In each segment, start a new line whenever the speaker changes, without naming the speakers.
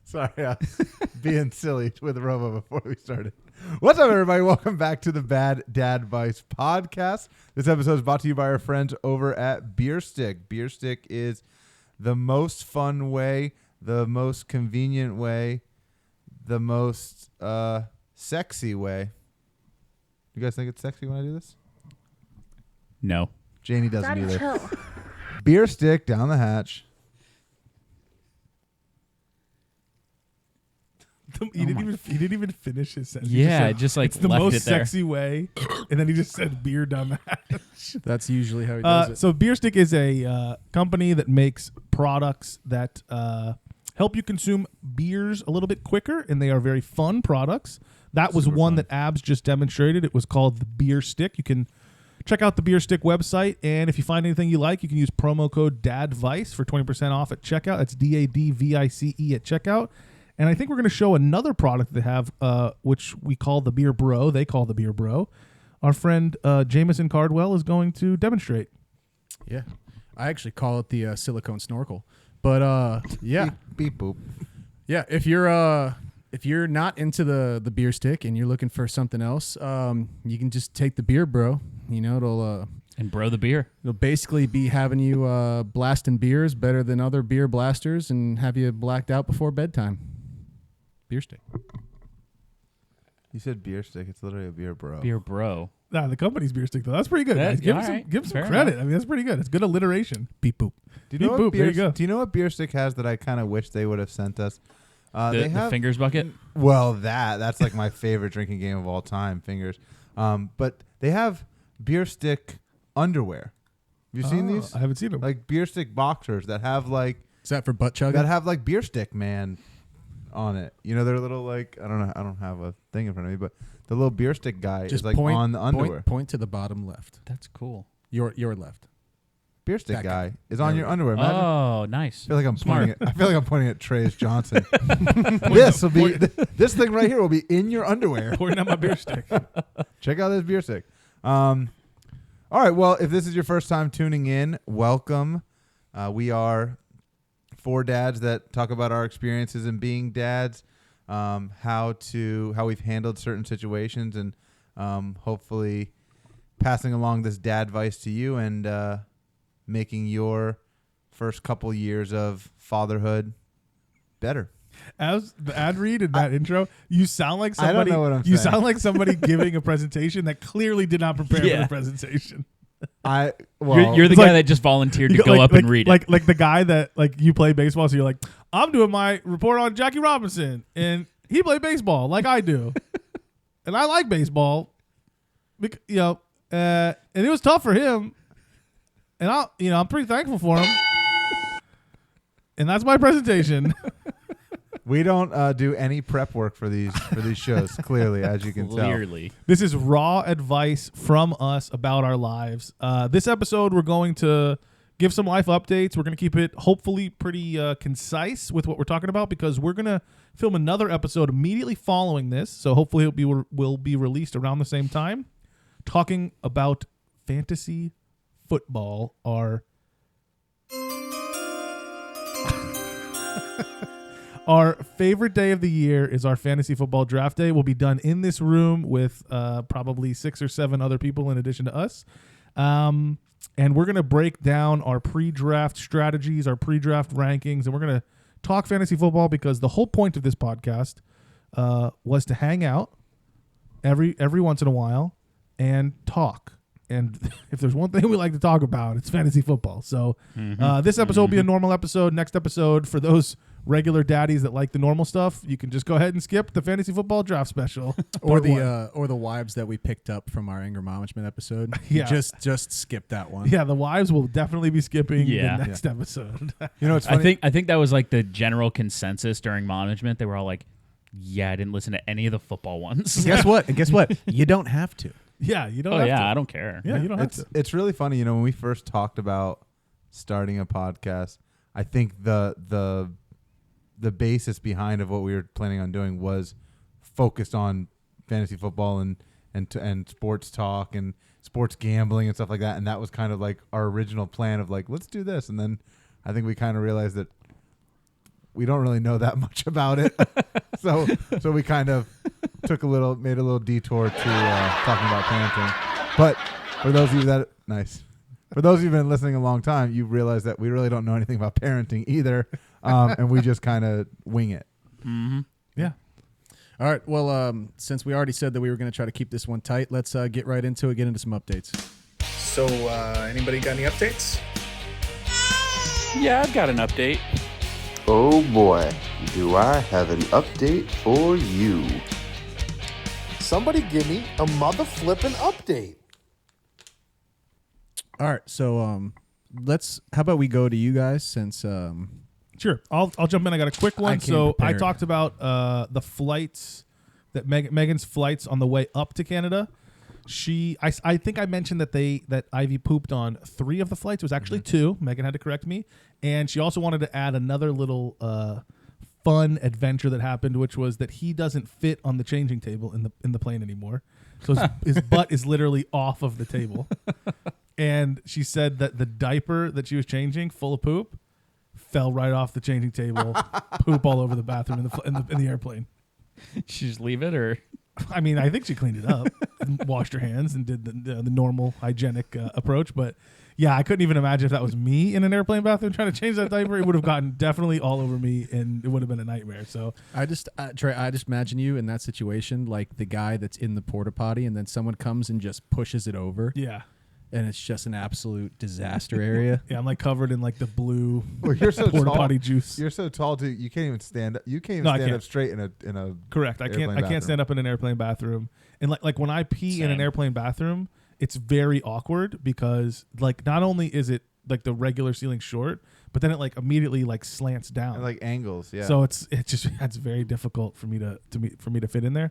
Sorry, I was being silly with Robo before we started. What's up, everybody? Welcome back to the Bad Dad Advice podcast. This episode is brought to you by our friends over at Bierstick. Bierstick is the most fun way, the most convenient way, the most sexy way. You guys think it's sexy when I do this?
No.
Janie doesn't
Daddy,
either.
chill.
Bierstick down the hatch.
He didn't even finish his sentence.
Yeah,
He
just like
it's the
left
most
it there.
sexy way, and then he just said beer down the hatch.
That's usually how he does it.
So Bierstick is a company that makes products that help you consume beers a little bit quicker, and they are very fun products. That was
Super
one
fun.
that Abs just demonstrated. It was called the Bierstick. You can check out the Bierstick website, and if you find anything you like, you can use promo code DADVICE for 20% off at checkout. That's DADVICE at checkout. And I think we're going to show another product they have, which we call the Beer Bro. They call the Beer Bro. Our friend Jameson Cardwell is going to demonstrate.
Yeah. I actually call it the silicone snorkel. But yeah.
Beep boop.
Yeah, if you're not into the beer stick and you're looking for something else, you can just take the Beer Bro. You know,
And bro the beer.
it'll basically be having you blasting beers better than other beer blasters and have you blacked out before bedtime. Beer stick.
You said beer stick. It's literally a beer bro.
Beer bro.
Nah, the company's Bierstick, though. That's pretty good.
That-
guys. Give
all
him some,
right.
give him some
Fair
credit.
enough.
I mean, that's pretty good. It's good alliteration. Beep boop.
Do you
Beep
know what
boop. There you
beer?
go.
Do you know what beer stick has that I kind of wish they would have sent us?
The,
They have
the fingers bucket.
well that's like my favorite drinking game of all time, fingers. But they have beer stick underwear. Have you seen these?
I haven't seen them.
Like beer stick boxers that have like
Is that for butt chugging?
beer stick man on it. You know, they're little like I don't know. I don't have a thing in front of me, but the little beer stick guy
Just
is like
point,
on the underwear.
Point to the bottom left.
That's cool.
Your left.
Beer stick
That
guy
guy.
is on
There
your
we go.
underwear. Imagine.
Oh, nice.
I feel like I'm
Smart.
pointing. I feel like I'm pointing at Trey's Johnson. This will be this thing right here will be in your underwear.
Pouring out my beer stick.
Check out this beer stick. All right. Well, if this is your first time tuning in, welcome. We are four dads that talk about our experiences in being dads, how we've handled certain situations, and hopefully passing along this dad advice to you and making your first couple years of fatherhood better.
As the ad read in that intro, you sound like
I don't
somebody.
know what I'm
you
saying.
sound like somebody giving a presentation that clearly did not prepare for
Yeah.
the presentation.
You're
You're the
It's
guy
like-
that just volunteered to
You
go
like,
up
like,
and read
like,
it.
Like the guy that like you play baseball, so you're like, I'm doing my report on Jackie Robinson, and he played baseball like I do, and I like baseball, and it was tough for him, and I'm pretty thankful for him, and that's my presentation.
We don't do any prep work for these shows. Clearly, as you can tell.
Clearly.
This is raw advice from us about our lives. This episode, we're going to give some life updates. We're going to keep it hopefully pretty concise with what we're talking about because we're going to film another episode immediately following this. So hopefully it will be released around the same time, talking about fantasy football. Our favorite day of the year is our fantasy football draft day. We'll be done in this room with probably 6 or 7 other people in addition to us. And we're going to break down our pre-draft strategies, our pre-draft rankings, and we're going to talk fantasy football because the whole point of this podcast was to hang out every once in a while and talk. And if there's one thing we like to talk about, it's fantasy football. So this episode will be a normal episode. Next episode, for those regular daddies that like the normal stuff, you can just go ahead and skip the fantasy football draft special.
Or
Part one.
the wives that we picked up from our anger management episode.
Yeah.
Just skip that one.
Yeah, the wives will definitely be skipping
Yeah.
the next episode.
You know, it's funny.
I think that was like the general consensus during management. They were all like, "Yeah, I didn't listen to any of the football ones."
Guess what? And guess what? You don't have to.
Yeah, you don't
Oh
have
yeah,
to.
I don't care.
Yeah, you don't have
it's
to.
it's really funny. You know, when we first talked about starting a podcast, I think the basis behind of what we were planning on doing was focused on fantasy football and sports talk and sports gambling and stuff like that. And that was kind of like our original plan of like, let's do this. And then I think we kind of realized that we don't really know that much about it. so we kind of made a little detour to talking about parenting. But for those of you that for those of you who've been listening a long time, you realize that we really don't know anything about parenting either, and we just kind of wing it.
Mm-hmm.
Yeah.
All right. Well, since we already said that we were going to try to keep this one tight, let's get right into it. Get into some updates.
So, anybody got any updates?
Yeah, I've got an update.
Oh boy, do I have an update for you.
Somebody give me a mother flippin' update.
All right. So, how about we go to you guys since
Sure. I'll jump in. I got a quick one.
I came
So I
prepared.
talked about the flights that Megan's flights on the way up to Canada. I think I mentioned that Ivy pooped on 3 of the flights. It was actually 2. Megan had to correct me, and she also wanted to add another little fun adventure that happened, which was that he doesn't fit on the changing table in the plane anymore. So his butt is literally off of the table. And she said that the diaper that she was changing, full of poop, fell right off the changing table, poop all over the bathroom in the airplane.
She just leave it, or
I mean, I think she cleaned it up, and washed her hands, and did the normal hygienic approach. But yeah, I couldn't even imagine if that was me in an airplane bathroom trying to change that diaper. It would have gotten definitely all over me, and it would have been a nightmare. So
Trey, I just imagine you in that situation, like the guy that's in the porta potty, and then someone comes and just pushes it over,
yeah,
and it's just an absolute disaster area.
yeah, I'm like covered in like the blue
Well, you're so
porta
tall.
potty juice.
You're so tall too. You can't even stand up. You can't even
No, I
stand
can't.
up straight in a.
Correct. I
airplane
can't
bathroom.
stand up in an airplane bathroom. And like when I pee in an
Same.
airplane bathroom, it's very awkward because like not only is it like the regular ceiling short, but then it like immediately like slants down.
And like angles. Yeah.
So it's very difficult for me to fit in there.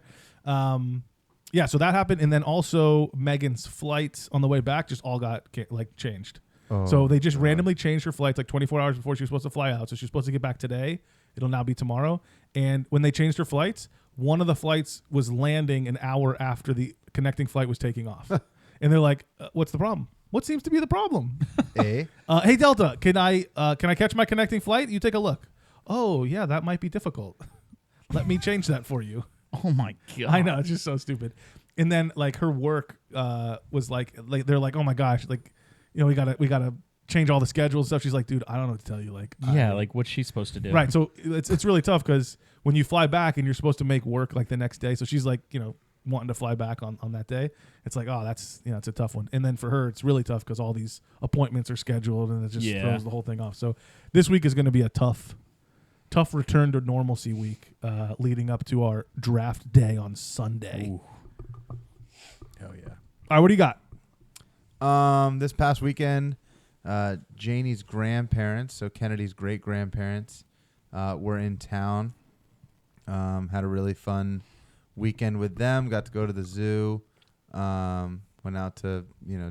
Yeah, so that happened, and then also Megan's flights on the way back just all got changed.
Oh,
So they just
God.
randomly changed her flights like 24 hours before she was supposed to fly out. So she was supposed to get back today. It'll now be tomorrow. And when they changed her flights, one of the flights was landing an hour after the connecting flight was taking off. And they're like, "What's the problem? What seems to be the problem?"
Eh?
Hey Delta, can I catch my connecting flight? You take a look. Oh yeah, that might be difficult. Let me change that for you.
oh my god,
I know, it's just so stupid. And then like her work was like they're like, oh my gosh, like we gotta change all the schedules and stuff. She's like, dude, I don't know what to tell you. Like,
Yeah, like what's she supposed to do?
right. So it's really tough because when you fly back and you're supposed to make work like the next day. So she's like, wanting to fly back on that day. It's like, oh, that's it's a tough one. And then for her, it's really tough because all these appointments are scheduled and it just
Yeah.
throws the whole thing off. So this week is going to be a tough return to normalcy week leading up to our draft day on Sunday.
Ooh.
Hell yeah.
All right, what do you got?
This past weekend, Janie's grandparents, so Kennedy's great grandparents, were in town. Had a really fun weekend with them. Got to go to the zoo. Went out to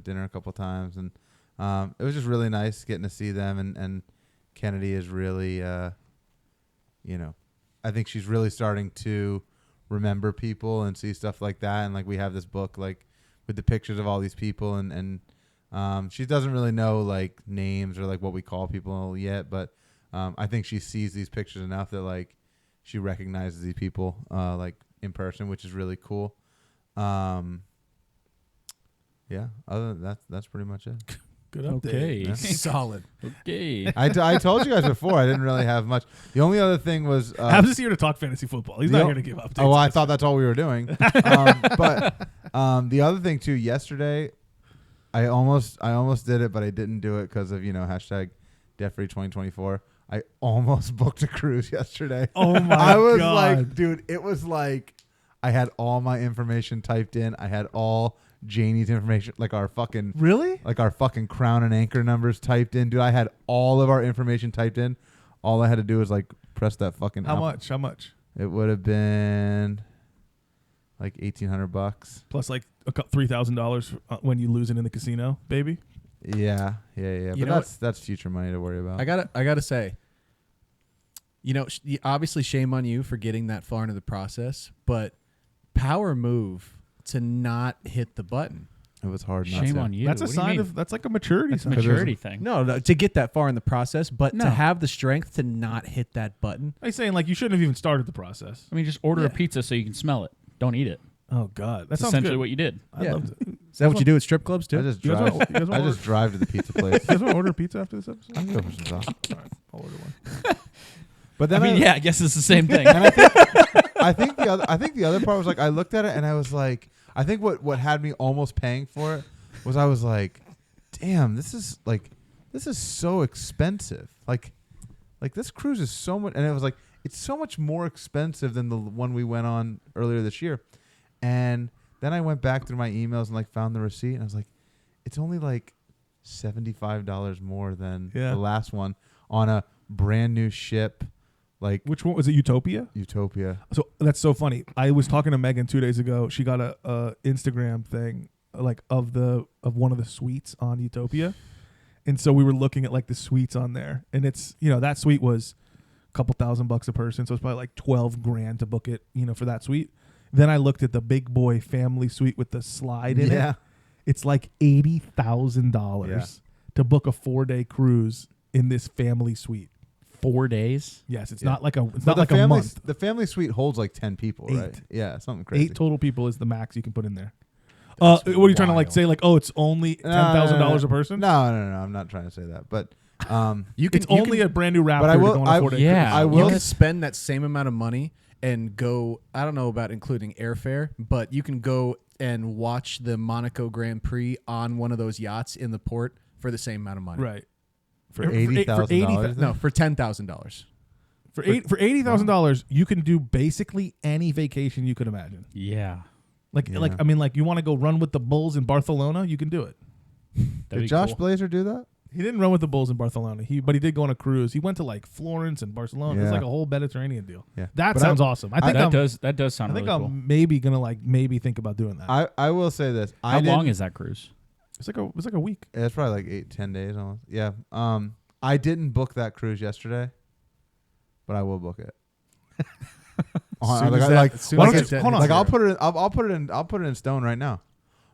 dinner a couple times, and it was just really nice getting to see them. And Kennedy is really, I think she's really starting to remember people and see stuff like that. And like we have this book like with the pictures of all these people, and she doesn't really know like names or like what we call people yet, but I think she sees these pictures enough that like she recognizes these people like in person, which is really cool. Yeah, other than that, that's pretty much it.
Good update.
Okay.
Yeah.
Solid.
Okay.
I told you guys before I didn't really have much. The only other thing was
Habs is here to talk fantasy football. He's not here to give updates.
Oh, well, I thought that's all we were doing. But the other thing too, yesterday, I almost did it, but I didn't do it because of hashtag Debt-Free 2024. I almost booked a cruise yesterday.
Oh my
I was
God.
like, dude, it was like I had all my information typed in. I had all Janie's information, like our fucking Crown and Anchor numbers typed in. Dude, I had all of our information typed in. All I had to do was like press that fucking.
How much?
It would have been like $1,800.
Plus like $3,000 when you lose it in the casino, baby.
Yeah.
You
But
know
that's future money to worry about.
I gotta say, obviously shame on you for getting that far into the process, but power move to not hit the button.
It was hard.
Shame on you.
That's a
What do you
sign
mean?
of that's like a maturity
That's a
sign.
maturity thing.
No, to get that far in the process, but
No.
to have the strength to not hit that button.
I'm saying like you shouldn't have even started the process.
I mean, just order a
Yeah.
pizza so you can smell it. Don't eat it.
Oh God, that
That's
sounds
essentially
good.
what you did.
I loved it.
Is that what you do at strip clubs too?
I just
You guys
drive.
want- you guys want
I just drive to the pizza place.
You guys want to order pizza after this episode?
I'm going for some sauce.
All right, I'll order one.
But then
I mean, yeah, I guess it's the same thing.
And I think the other part was like I looked at it and I was like, I think what had me almost paying for it was I was like, damn, this is so expensive. Like this cruise is so much, and it was like it's so much more expensive than the one we went on earlier this year. And then I went back through my emails and like found the receipt and I was like, it's only like $75 more than the last one on a brand new ship. Like
Which one was it? Utopia.
Utopia.
So that's so funny. I was talking to Megan 2 days ago. She got a Instagram thing like of one of the suites on Utopia, and so we were looking at like the suites on there, and it's that suite was a couple $1,000 a person, so it's probably like $12,000 to book it, for that suite. Then I looked at the big boy family suite with the slide in it. It's like $80,000 to book a 4-day cruise in this family suite.
4 days.
Yes, it's not like a
family,
month.
The family suite holds like 10 people, right? Yeah, something crazy.
8 total people is the max you can put in there. What are you trying to like say? Like, oh, it's only $10,000 a person?
No. I'm not trying to say that, but
It's only a brand new Raptor.
But I will-
to go on a
I-
4-day
yeah.
cruise.
I
You
will.
can spend that same amount of money and go. I don't know about including airfare, but you can go and watch the Monaco Grand Prix on one of those yachts in the port for the same amount of money.
Right.
for $80,000.
No, for $10,000.
For $80,000, you can do basically any vacation you could imagine.
Yeah.
Like you want to go run with the Bulls in Barcelona, you can do it.
That'd
Did
be
Josh
cool.
Blazer do that?
He didn't run with the Bulls in Barcelona. But he did go on a cruise. He went to like Florence and Barcelona. It's
Yeah.
like a whole Mediterranean deal.
Yeah.
That
But
sounds awesome. I think
That does sound
I think
really
I'm
cool.
maybe gonna maybe think about doing that.
I will say this.
How long is that cruise?
It's like a week.
It's probably like 8-10 days almost. Yeah. I didn't book that cruise yesterday, but I will book it.
Hold on.
I'll put it in stone right now.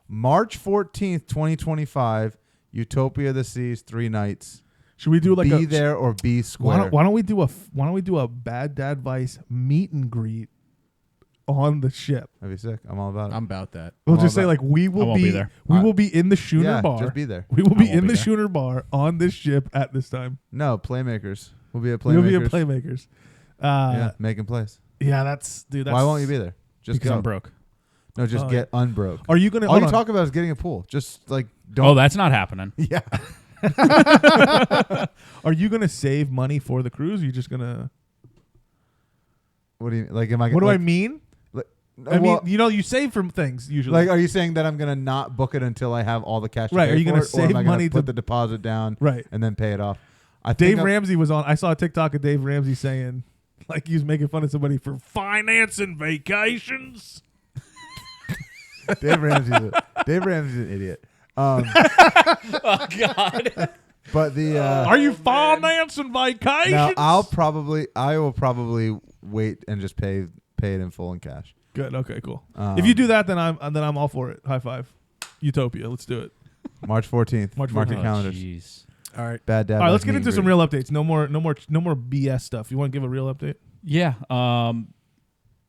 March 14th, 2025, Utopia of the Seas, 3 nights.
Should we do like
be there or be square?
Why don't we do a Bad Dad Vice meet and greet on the ship?
That'd be sick. I'm all about it.
I'm about that.
We'll
I'm
just
all
say
about
like we
I
will
won't
be
be there.
we will be in the Schooner
yeah,
bar.
just be there.
We will be
won't
in
be
the
there.
Schooner bar on this ship at this time.
No, Playmakers. We'll be at
We'll be
Playmakers.
at Playmakers.
Yeah, making plays.
That's
Why won't you be there? Just
Because
go.
I'm broke.
No, just
Oh,
get unbroke.
Are you gonna?
All
hold
you
on.
talk about is getting a pool. Just like don't.
Oh, that's not happening.
Yeah.
Are you gonna save money for the cruise? Or are you just gonna?
What do you like? Am I?
What do I
like,
mean?
Like,
I mean,
well,
you save from things usually.
like, are you saying that I'm gonna not book it until I have all the cash? To
Right,
pay
are you
for
gonna
it, or am
save
I gonna
money
put
to-
the deposit down,
Right.
and then pay it off? I
Dave
think
Ramsey was on. I saw a TikTok of Dave Ramsey saying, like, he was making fun of somebody for financing vacations.
Dave Ramsey's an idiot.
Oh God.
But the
Are you financing vacations?
now I will probably wait and just pay it in full in cash.
Good. Okay. Cool. If you do that, then I'm all for it. High five. Utopia. Let's do it.
March 14th.
March
Mark your
14th.
calendars.
Jeez.
All right.
Bad dad.
All right. Let's
meet
get
and
into some
greet.
real updates. No more BS stuff. You want to give a real update?
Yeah.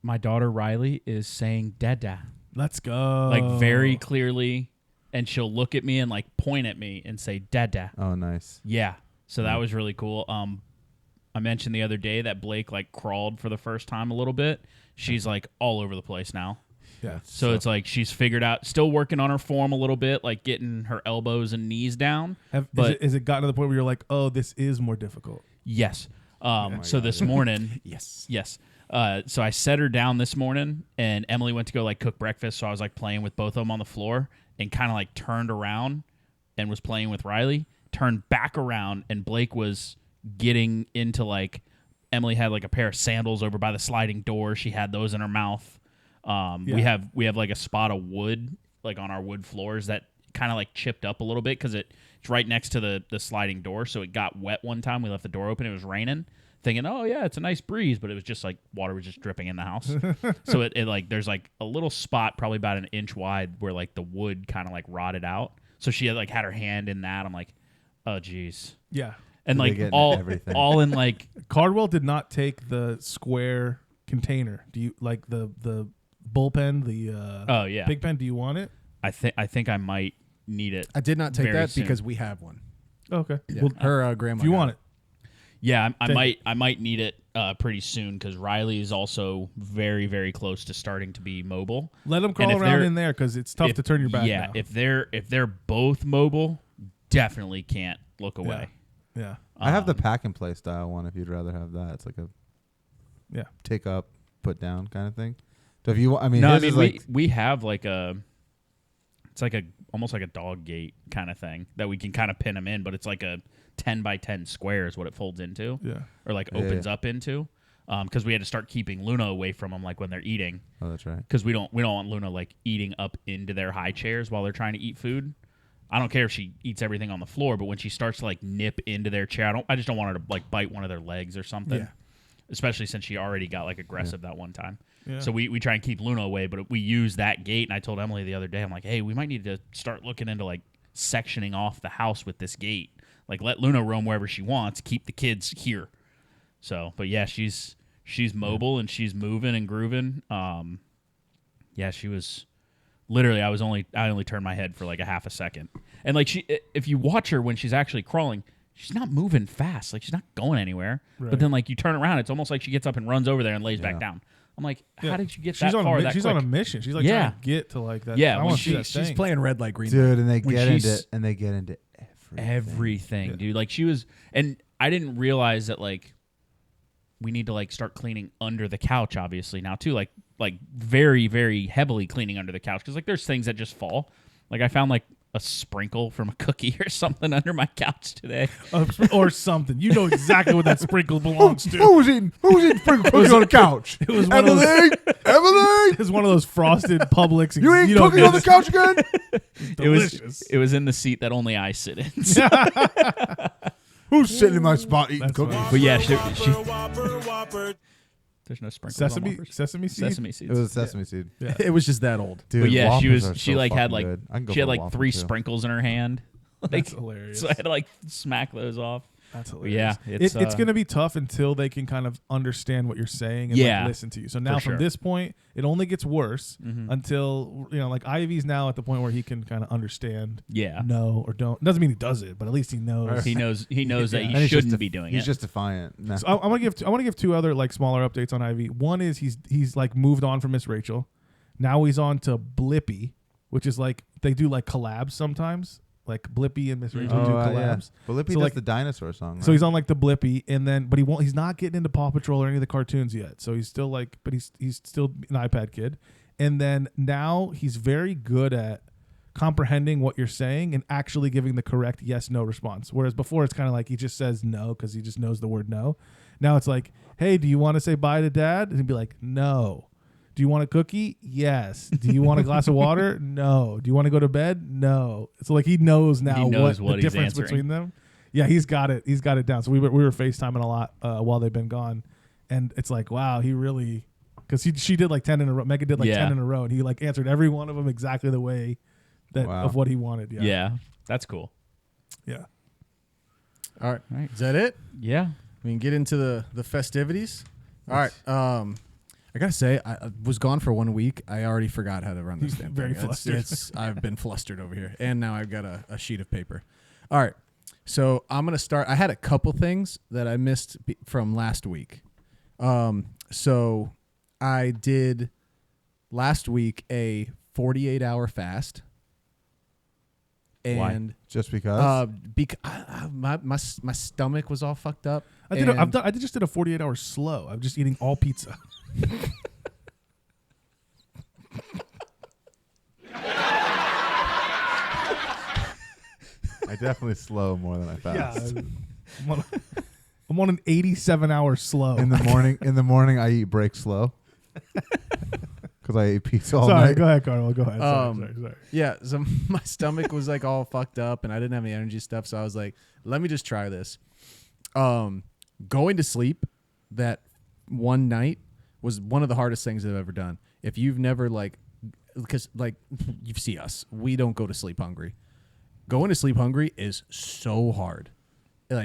My daughter Riley is saying "dada"
Let's go.
like very clearly, and she'll look at me and like point at me and say "dada."
Oh, nice.
Yeah. So that was really cool. I mentioned the other day that Blake like crawled for the first time a little bit. She's like all over the place now.
Yeah.
So it's like she's figured out, still working on her form a little bit, like getting her elbows and knees down.
Is it gotten to the point where you're like, oh, this is more difficult?
Yes. So this morning, yes. So I set her down this morning, and Emily went to go like cook breakfast. So I was like playing with both of them on the floor, and kind of like turned around and was playing with Riley. Turned back around, and Blake was getting into like Emily had like a pair of sandals over by the sliding door. She had those in her mouth. We have like a spot of wood like on our wood floors that kind of like chipped up a little bit because it's right next to the sliding door, so it got wet one time. We left the door open. It was raining. thinking, oh yeah, it's a nice breeze, but it was just like water was just dripping in the house. So it like there's like a little spot probably about an inch wide where like the wood kind of like rotted out. So she had had her hand in that. I'm like, oh geez.
Yeah.
And
They
like
get everything.
all in like
Cardwell did not take the square container. Do you like the bullpen, the
oh yeah,
pig pen? Do you want it?
I think I might need it.
I did not take
very
that
soon.
because we have one.
Okay.
Yeah.
Well,
Her grandma.
if you
got
want it.
Yeah,
Take
I might need it pretty soon because Riley is also very, very close to starting to be mobile.
Let them
And
crawl
if
around
they're-
in there because it's tough to turn your back.
Yeah,
now.
if they're both mobile, definitely can't look away.
Yeah.
I have the pack and play style one. If you'd rather have that, it's like a
Yeah.
take up, put down kind of thing. So if you, I mean,
No, I
his
mean
is like
we have like it's like almost like a dog gate kind of thing that we can kind of pin them in, but it's like a 10 by 10 square is what it folds into,
Yeah.
or like opens up into, because we had to start keeping Luna away from them like when they're eating,
oh, that's right.
because we don't want Luna like eating up into their high chairs while they're trying to eat food. I don't care if she eats everything on the floor, but when she starts to like nip into their chair, I just don't want her to like bite one of their legs or something.
Yeah.
Especially since she already got like aggressive that one time.
Yeah.
So we try and keep Luna away, but we use that gate. And I told Emily the other day, I'm like, hey, we might need to start looking into like sectioning off the house with this gate. Like let Luna roam wherever she wants, keep the kids here. So, but yeah, she's mobile and she's moving and grooving. Yeah, she was literally I only turned my head for like a half a second. And like if you watch her when she's actually crawling, she's not moving fast. Like she's not going anywhere.
Right.
But then like you turn around, it's almost like she gets up and runs over there and lays back down. I'm like, how did you get that far that
She's
quick?
on a mission. She's like
Yeah.
trying to get to like that.
Yeah,
I
when
want to see that
She's
thing.
playing red light, green light.
Dude, and they
When
get
she's-
into
everything, dude. Like she was, and I didn't realize that like we need to like start cleaning under the couch obviously now too, like very, very heavily cleaning under the couch, because like there's things that just fall. Like I found like a sprinkle from a cookie or something under my couch today.
Or something. You know exactly what that sprinkle belongs to.
Who was eating sprinkle cookies on the couch?
It was one of those.
Emily,
It was one of those frosted Publix.
you ain't
don't
cooking
get
on the
it.
couch again?
Delicious.
It was in the seat that only I sit in.
Who's sitting in my spot eating
That's
cookies?
funny.
But yeah, she there's no sprinkles on
Sesame
Whoppers.
seed.
Sesame
It
seeds.
was a sesame seed.
Yeah.
It was just that old.
Dude,
But yeah, she
Whoppers are
she
so
like had
fucking
like
good. I can go
she had
for a
like
Whopper,
3
too.
sprinkles in her hand.
That's hilarious.
So I had to like smack those off.
That's
But
hilarious.
yeah,
it's
it's
going to be tough until they can kind of understand what you're saying and
Yeah,
like listen to you. So now
for
from
sure.
this point, it only gets worse
Mhm.
until like Ivy's now at the point where he can kind of understand
Yeah.
no or don't. Doesn't mean he does it, but at least he knows.
He knows that
And
he
he's
shouldn't
just
be doing
He's
it.
just defiant. No.
So I want to give 2 other like smaller updates on Ivy. One is he's like moved on from Miss Rachel. Now he's on to Blippy, which is like they do like collabs sometimes. Like Blippy and Miss Rachel do collabs.
But Lippy
So,
does
like-
the dinosaur song. Right?
So he's on like the Blippy, and then but he's not getting into Paw Patrol or any of the cartoons yet. So he's still like, but he's still an iPad kid. And then now he's very good at comprehending what you're saying and actually giving the correct yes no response. Whereas before it's kind of like he just says no because he just knows the word no. Now it's like, hey, do you want to say bye to Dad? And he'd be like, no. Do you want a cookie? Yes. Do you want a glass of water? No. Do you want to go to bed? No. So like he knows now
knows
what
what
the
he's
difference
answering.
between them. Yeah, he's got it. He's got it down. So we were FaceTiming a lot while they've been gone, and it's like, wow, he really, because she did like 10 in a row. Megan did like 10 in a row, and he like answered every one of them exactly the way that
Wow.
of what he wanted.
Yeah, that's cool.
Yeah.
All right.
Right.
Is that it?
Yeah.
We can get into the festivities. All right. I gotta say, I was gone for 1 week. I already forgot how to run this damn
Very
thing.
flustered.
I've been flustered over here, and now I've got a sheet of paper. All right, so I'm gonna start. I had a couple things that I missed from last week. So I did last week a 48-hour fast.
Why?
And
just because.
my stomach was all fucked up.
I just did a 48-hour slow. I'm just eating all pizza.
I definitely slow more than I fast.
I'm on an 87-hour slow.
In the morning, I eat break slow because I ate pizza all
Sorry,
night.
go ahead, Carl. Go ahead. Sorry.
Yeah, so my stomach was like all fucked up and I didn't have any energy stuff, so I was like, let me just try this. Going to sleep that one night was one of the hardest things I've ever done. If you've never because you see us, we don't go to sleep hungry. Going to sleep hungry is so hard,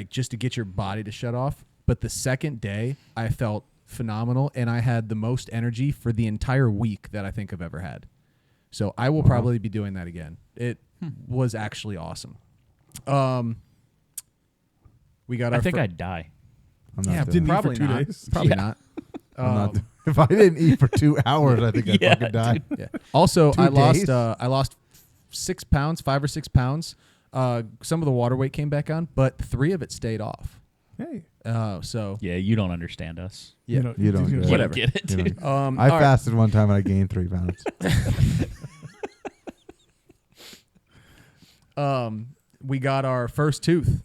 just to get your body to shut off. But the second day, I felt phenomenal, and I had the most energy for the entire week that I think I've ever had. So I will probably be doing that again. It was actually awesome. We got.
I think I'd die.
I'm not doing
didn't
it.
eat for 2 days.
Probably not.
I'm not if I didn't eat for 2 hours, I think I'd fucking die.
Yeah. Also,
2
I
days?
lost 6 pounds, 5 or 6 pounds. Some of the water weight came back on, but 3 of it stayed off.
Hey.
So
Yeah, you don't understand us.
yeah.
You don't get it.
Whatever. Get it,
You
dude.
don't. I fasted one time and I gained 3 pounds.
We got our first tooth.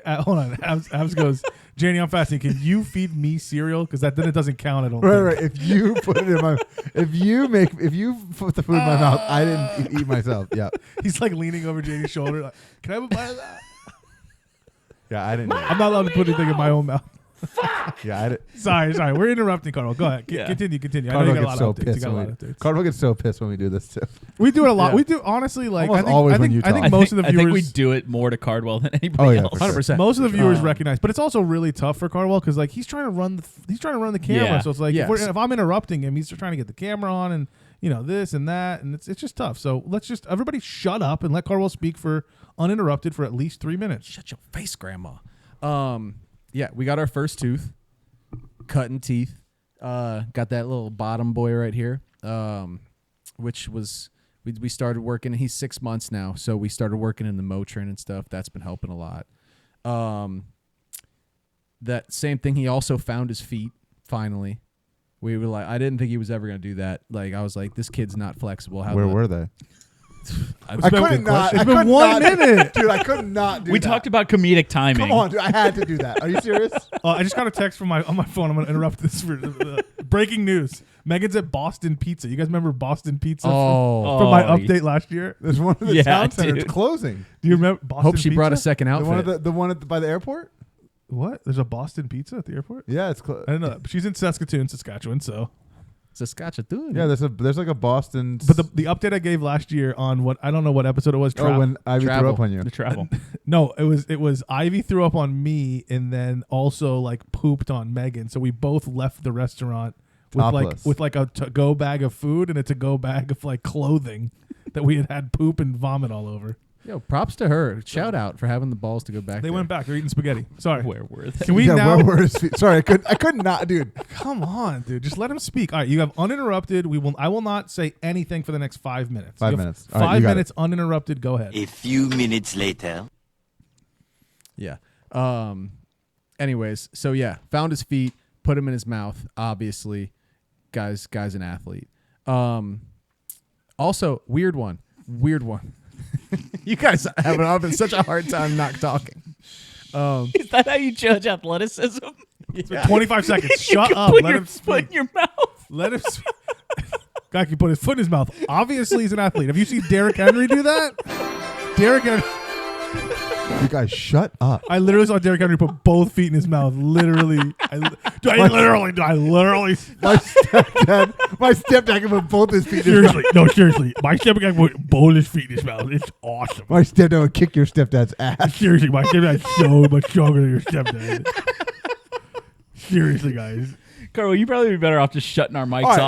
Hold on. Abs goes, Janie, I'm fasting. Can you feed me cereal? Because then it doesn't count. I don't
Right,
think.
right. If you put it in my, if you put the food in my mouth, I didn't eat myself. Yeah,
He's like leaning over Janie's shoulder. Like, can I have a bite of that?
yeah. I didn't.
I'm not allowed to put anything in my own mouth.
Yeah, I didn't.
Sorry. We're interrupting, Cardwell. Go ahead.
Yeah.
Continue. I know
Cardwell
you got
gets
a
so
lot of updates. You
pissed.
got a lot of updates.
Cardwell gets so pissed when we do this too.
We do it a lot.
Yeah.
We do honestly
Almost always when you
I think
talk.
most of the
I think we
viewers.
do it more to Cardwell than anybody
Oh, yeah,
else.
for sure.
100%.
Most of the viewers
Um,
recognize, but it's also really tough for Cardwell because he's trying to run the camera.
Yeah.
So it's like
Yes.
if I'm interrupting him, he's trying to get the camera on and this and that, and it's just tough. So let's just everybody shut up and let Cardwell speak for uninterrupted for at least 3 minutes.
Shut your face, Grandma. Yeah, we got our first tooth, cutting teeth. Got that little bottom boy right here, which was we started working. He's 6 months now, so we started working in the Motrin and stuff. That's been helping a lot. That same thing. He also found his feet finally. We were like, I didn't think he was ever gonna do that. I was like, this kid's not flexible.
Where were they?
I
I couldn't not.
It's been 1 minute.
Dude. I could not do
We
that.
talked about comedic timing.
Come on, dude. I had to do that. Are you serious?
I just got a text on my phone. I'm gonna interrupt this for breaking news. Megan's at Boston Pizza. You guys remember Boston Pizza from my
Oh,
update last year?
There's one of the
Yeah,
town centers
dude.
closing.
Do you remember Boston
Hope she
Pizza?
brought a second
The
outfit.
one by the airport.
What? There's a Boston Pizza at the airport?
Yeah, it's closed.
I didn't know that. But she's in Saskatoon, Saskatchewan, so.
Saskatchewan.
Yeah, there's like a Boston.
But the update I gave last year on I don't know what episode it was.
when Ivy threw
Travel.
up on you.
The travel.
No, it was Ivy threw up on me and then also pooped on Megan. So we both left the restaurant
Topless.
with a to-go bag of food and a to-go bag of clothing that we had poop and vomit all over.
Yo, props to her. Shout out for having the balls to go back.
They
there.
went back. They're eating spaghetti. Sorry.
Where were they?
Can we
Yeah,
now?
where were his feet? Sorry, I could not, dude.
Come on, dude. Just let him speak. All right, you have uninterrupted. I will not say anything for the next 5 minutes.
5
You have
minutes. All right,
5
you got
minutes uninterrupted. Go ahead.
A few minutes later.
Yeah. Anyways, so yeah, found his feet, put him in his mouth. Obviously, guy's an athlete. Also, weird one. You guys have having such a hard time not talking.
Is that how you judge athleticism?
Yeah.
25 seconds.
You
Shut
can
up.
put
Let
your
him
foot
speak.
in your mouth.
Let him speak. Guy can put his foot in his mouth. Obviously, he's an athlete. Have you seen Derrick Henry do that? Derrick Henry.
You guys, shut up.
I literally saw Derrick Henry put both feet in his mouth. Literally. I literally.
My stepdad can put both his feet in his mouth.
Seriously. No, seriously. My stepdad put both his feet in his mouth. It's awesome.
My stepdad would kick your stepdad's ass.
Seriously, my stepdad's so much stronger than your stepdad. Seriously, guys.
Carl, you probably be better off just shutting our mics
All right,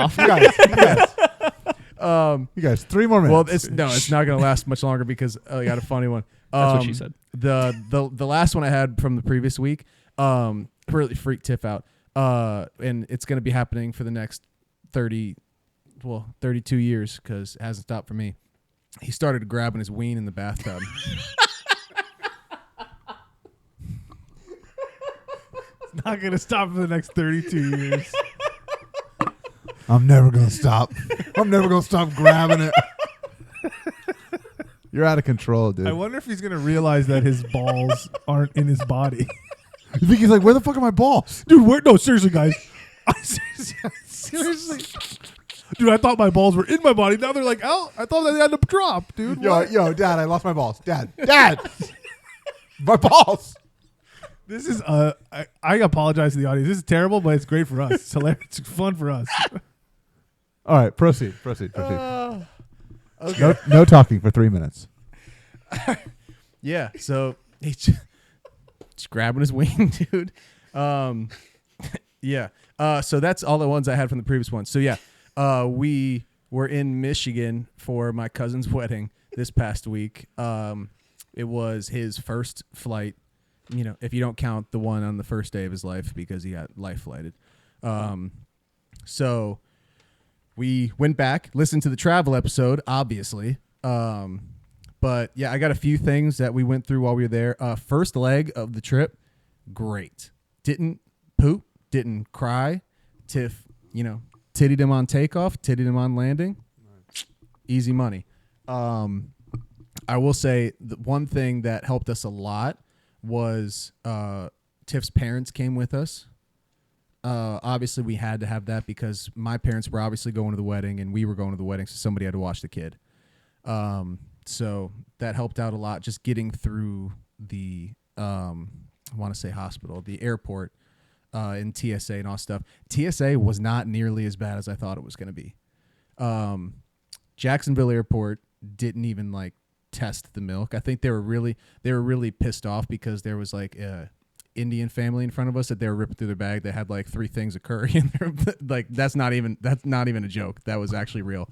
off.
you guys, 3 more minutes.
Well, it's not going to last much longer because I got a funny one.
That's what she said.
The last one I had from the previous week really freaked Tiff out. And it's going to be happening for the next 32 years because it hasn't stopped for me. He started grabbing his ween in the bathtub.
Not going to stop for the next 32 years.
I'm never gonna stop. I'm never gonna stop grabbing it. You're out of control, dude.
I wonder if he's going to realize that his balls aren't in his body.
You think he's like, where the fuck are my balls?
Dude, no, seriously, guys. Seriously. Dude, I thought my balls were in my body. Now they're like, oh, I thought they had to drop, dude. What?
Yo, Dad, I lost my balls. Dad, my balls.
This is I apologize to the audience. This is terrible, but it's great for us. It's hilarious. It's fun for us.
All right, proceed.
Okay.
No talking for 3 minutes.
Yeah, so he's just grabbing his wing, dude. Yeah. So that's all the ones I had from the previous one. So yeah, we were in Michigan for my cousin's wedding this past week. It was his first flight, if you don't count the one on the first day of his life because he got life flighted. So we went back, listened to the travel episode, obviously. But yeah, I got a few things that we went through while we were there. First leg of the trip, great. Didn't poop, didn't cry. Tiff, tittied him on takeoff, tittied him on landing. Easy money. I will say the one thing that helped us a lot was Tiff's parents came with us. Obviously, we had to have that because my parents were obviously going to the wedding and we were going to the wedding, so somebody had to watch the kid. So that helped out a lot, just getting through the, I want to say hospital, the airport, in TSA and all stuff. TSA was not nearly as bad as I thought it was going to be. Jacksonville Airport didn't even test the milk. I think they were really pissed off because there was a Indian family in front of us that they were ripping through their bag. They had 3 things of curry in there. That's not even a joke. That was actually real.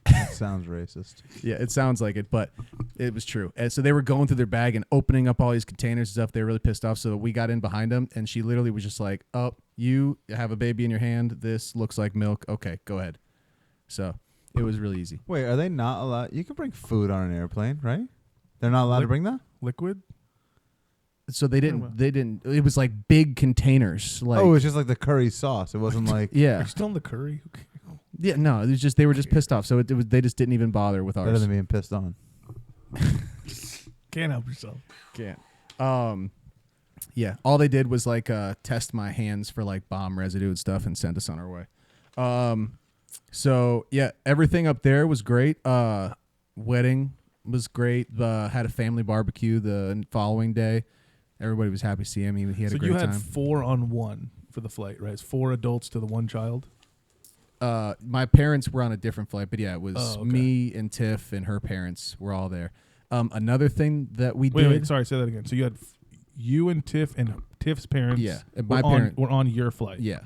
That sounds racist.
Yeah, it sounds like it, but it was true. And so they were going through their bag and opening up all these containers and stuff. They were really pissed off. So we got in behind them, and she literally was just like, "Oh, you have a baby in your hand. This looks like milk. Okay, go ahead." So it was really easy.
Wait, are they not allowed? You can bring food on an airplane, right? They're not allowed to bring that?
Liquid?
So they didn't. It was big containers.
It was just the curry sauce. It wasn't
yeah.
Are you still in the curry?
Yeah, no, it was just they were just pissed off. So it was they just didn't even bother with ours.
Better than being pissed on.
Can't help yourself.
Can't. Yeah, all they did was test my hands for bomb residue and stuff and sent us on our way. So yeah, everything up there was great. Wedding was great. Had a family barbecue the following day. Everybody was happy to see him. He had a great time. So you had
4 on 1 for the flight, right? It's 4 adults to the 1 child.
My parents were on a different flight, but yeah, it was me and Tiff and her parents were all there. Another thing that we did.
Wait, sorry, say that again. So you had you and Tiff and Tiff's parents.
Yeah, and my parents
were on your flight.
Yeah.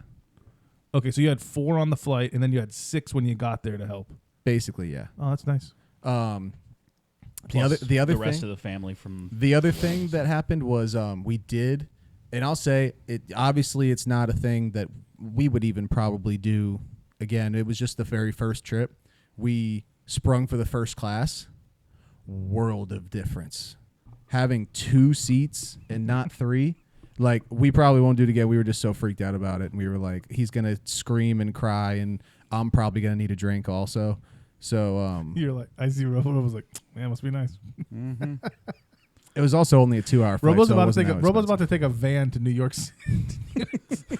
Okay, so you had 4 on the flight, and then you had 6 when you got there to help.
Basically, yeah.
Oh, that's nice.
The other
rest
thing,
of the family from
the other thing that happened was we did, and I'll say it. Obviously, it's not a thing that we would even probably do again. It was just the very first trip. We sprung for the first class. World of difference. Having 2 seats and not 3. We probably won't do it again. We were just so freaked out about it, and we were like, he's gonna scream and cry, and I'm probably gonna need a drink also. So
you're like, I see Robo. I was like, man, must be nice.
Mm-hmm.
It was also only a 2-hour flight.
Robo's about to take a van to New York City.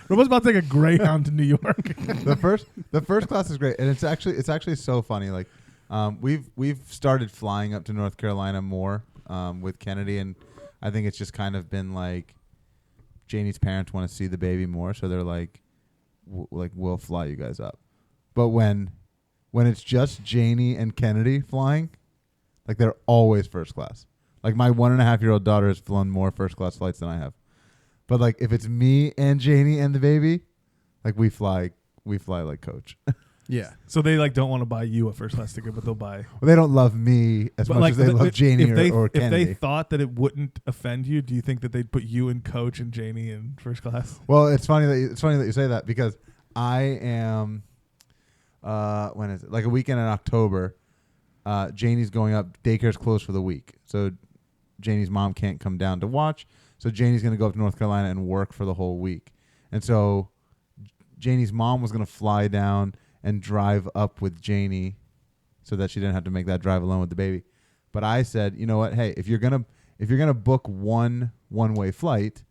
Robo's about to take a Greyhound to New York.
The first class is great, and it's actually so funny. We've started flying up to North Carolina more with Kennedy, and I think it's just kind of been Janie's parents want to see the baby more, so they're we'll fly you guys up. But when it's just Janie and Kennedy flying, they're always first class. My 1.5-year-old daughter has flown more first class flights than I have. But if it's me and Janie and the baby, we fly like coach.
Yeah.
So they don't want to buy you a first class ticket, but they'll buy.
Well, they don't love me as much as they love Janie or Kennedy.
If they thought that it wouldn't offend you, do you think that they'd put you and coach and Janie in first class?
Well, it's funny that you say that because I am. When is it? A weekend in October. Janie's going up. Daycare's closed for the week, so Janie's mom can't come down to watch. So Janie's going to go up to North Carolina and work for the whole week. And so Janie's mom was going to fly down and drive up with Janie, so that she didn't have to make that drive alone with the baby. But I said, you know what? Hey, if you're gonna book one-way flight,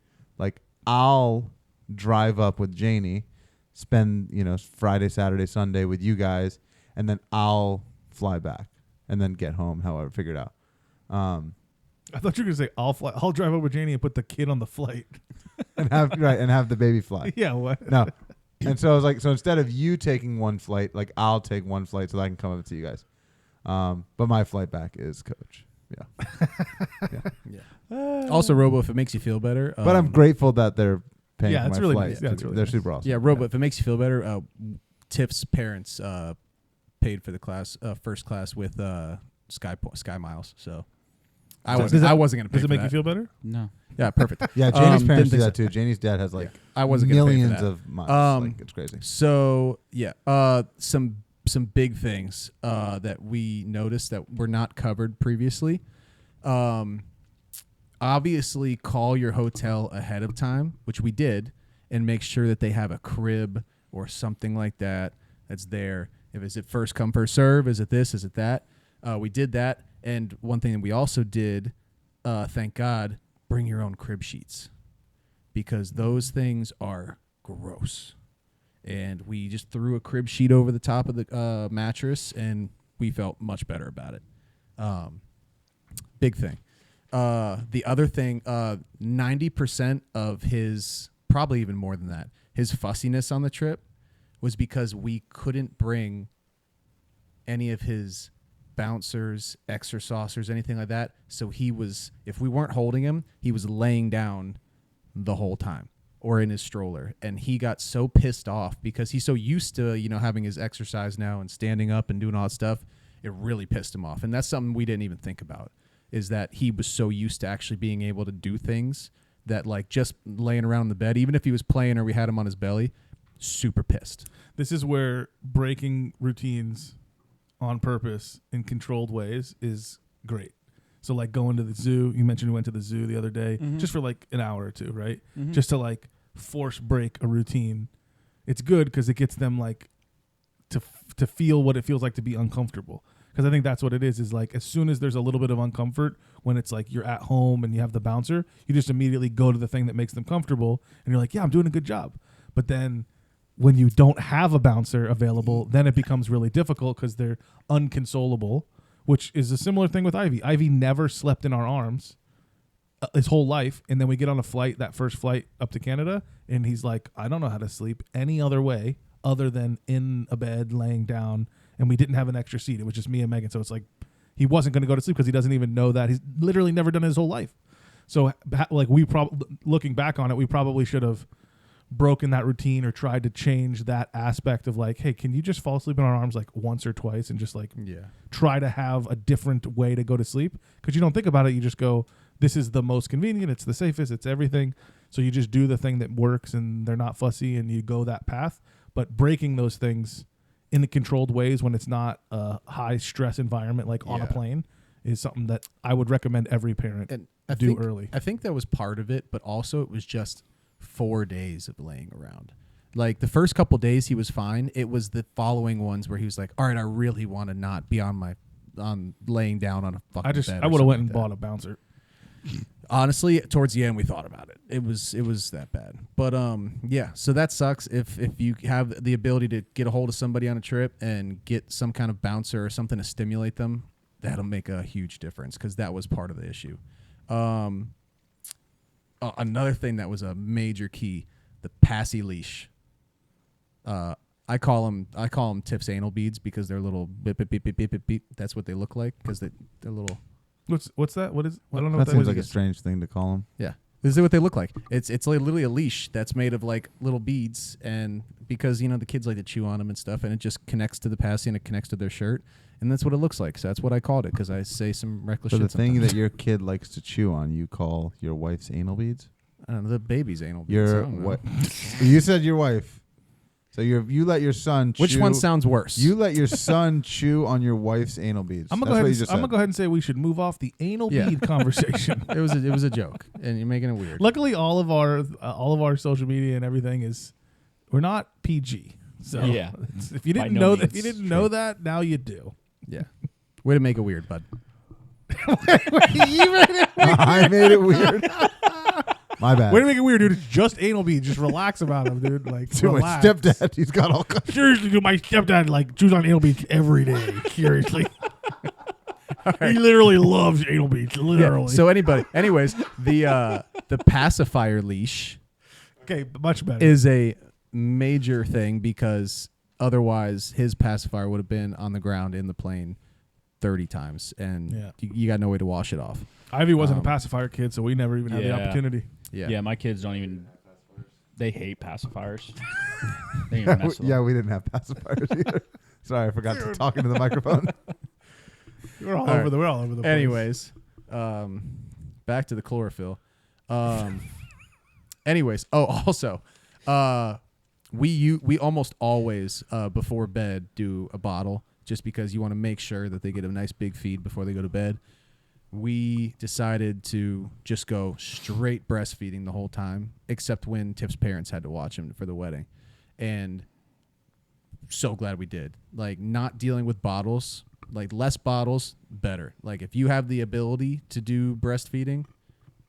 I'll drive up with Janie, spend Friday, Saturday, Sunday with you guys, and then I'll fly back and then get home. However, figure it out.
I thought you were gonna say I'll drive over Janie and put the kid on the flight.
and have the baby fly.
Yeah, what?
No. And so I was like, so instead of you taking one flight, like I'll take one flight so that I can come up to you guys. But my flight back is coach. Yeah.
Also, Robo, if it makes you feel better.
But I'm grateful that they're paying for
it's
my
really
flight.
nice. Yeah, it's really
they're
nice.
super awesome.
Yeah, Robo, if it makes you feel better, Tiff's parents paid for the first class with Sky Miles. So I wasn't going to pay
Does it
for
make
that.
you feel better?
No.
Yeah, perfect.
Yeah, Janie's parents
didn't
do
think
that
so.
too. Janie's dad has like
I wasn't gonna pay for
millions
that.
of miles. Like, it's crazy.
So yeah, some big things that we noticed that were not covered previously. Obviously, call your hotel ahead of time, which we did, and make sure that they have a crib or something like that that's there. If is it first come first serve? Is it this? Is it that? We did that, and one thing that we also did, thank God, bring your own crib sheets, because those things are gross. And we just threw a crib sheet over the top of the mattress, and we felt much better about it. Big thing. The other thing, 90% of his, probably even more than that, his fussiness on the trip was because we couldn't bring any of his bouncers, extra saucers, anything like that. So he was, if we weren't holding him, he was laying down the whole time or in his stroller. And he got so pissed off because he's so used to, having his exercise now and standing up and doing all that stuff. It really pissed him off. And that's something we didn't even think about, is that he was so used to actually being able to do things that, like, just laying around in the bed, even if he was playing or we had him on his belly, super pissed.
This is where breaking routines on purpose in controlled ways is great. So like going to the zoo, you mentioned you went to the zoo the other day, just for like an hour or two, right? Just to like force break a routine. It's good because it gets them like to feel what it feels like to be uncomfortable. Because I think that's what it is like as soon as there's a little bit of uncomfort, when it's like you're at home and you have the bouncer, you just immediately go to the thing that makes them comfortable and you're like, yeah, I'm doing a good job. But then when you don't have a bouncer available, then it becomes really difficult because they're unconsolable, which is a similar thing with Ivy. Ivy never slept in our arms his whole life. And then we get on a flight, that first flight up to Canada, and he's like, I don't know how to sleep any other way other than in a bed, laying down. And we didn't have an extra seat. It was just me and Megan. So it's like he wasn't going to go to sleep because he doesn't even know that. He's literally never done it his whole life. So like looking back on it, we probably should have broken that routine or tried to change that aspect of like, hey, can you just fall asleep in our arms like once or twice and just like try to have a different way to go to sleep? Because you don't think about it. You just go, this is the most convenient. It's the safest. It's everything. So you just do the thing that works and they're not fussy and you go that path. But breaking those things in the controlled ways when it's not a high stress environment like on a plane is something that I would recommend every parent do early.
I think that was part of it, but also it was just 4 days of laying around. Like the first couple days he was fine. It was the following ones where he was like, all right, I really want to not be on laying down on a fucking bed.
I would have went and bought a bouncer.
Honestly, towards the end we thought about it. It was that bad. But so that sucks. If you have the ability to get a hold of somebody on a trip and get some kind of bouncer or something to stimulate them, that'll make a huge difference because that was part of the issue. Another thing that was a major key, the passy leash. I call them Tiff's anal beads because they're little beep beep beep beep beep beep beep. That's what they look like because they're little.
What's that? What is? I don't know.
That
what
seems
that
like
is.
a strange thing to call them.
Yeah, this is what they look like. It's like literally a leash that's made of like little beads, and because the kids like to chew on them and stuff, and it just connects to the passy and it connects to their shirt, and that's what it looks like. So that's what I called it because I say some reckless shit.
So the thing
sometimes.
that your kid likes to chew on, you call your wife's anal beads?
I don't know, the baby's anal beads.
Your what? You said your wife. So you let your son chew.
Which one sounds worse?
You let your son chew on your wife's anal beads.
I'm gonna go ahead and say we should move off the anal bead conversation.
It was a joke, and you're making it weird.
Luckily, all of our social media and everything we're not PG. So
yeah,
if you didn't know that, now you do.
Yeah, way to make it weird, bud.
I made it weird. My bad.
Way to make it weird, dude. It's just anal beads. Just relax about them, dude. Like,
to my stepdad, he's got all kinds.
Seriously, dude, my stepdad like chews on anal beads every day. Seriously. He literally loves anal beads. Literally.
Yeah, so anyways, the pacifier leash
okay, much better.
is a major thing because otherwise his pacifier would have been on the ground in the plane 30 times, and you got no way to wash it off.
Ivy wasn't a pacifier kid, so we never even had the opportunity.
Yeah, my kids don't even. They hate pacifiers. They don't even mess with them.
We didn't have pacifiers either. Sorry, I forgot to talk into the microphone.
We're all over the place.
Anyways, back to the chlorophyll. Anyways, also, we almost always before bed do a bottle just because you want to make sure that they get a nice big feed before they go to bed. We decided to just go straight breastfeeding the whole time, except when Tiff's parents had to watch him for the wedding. And so glad we did. Like, not dealing with bottles, like less bottles, better. Like, if you have the ability to do breastfeeding,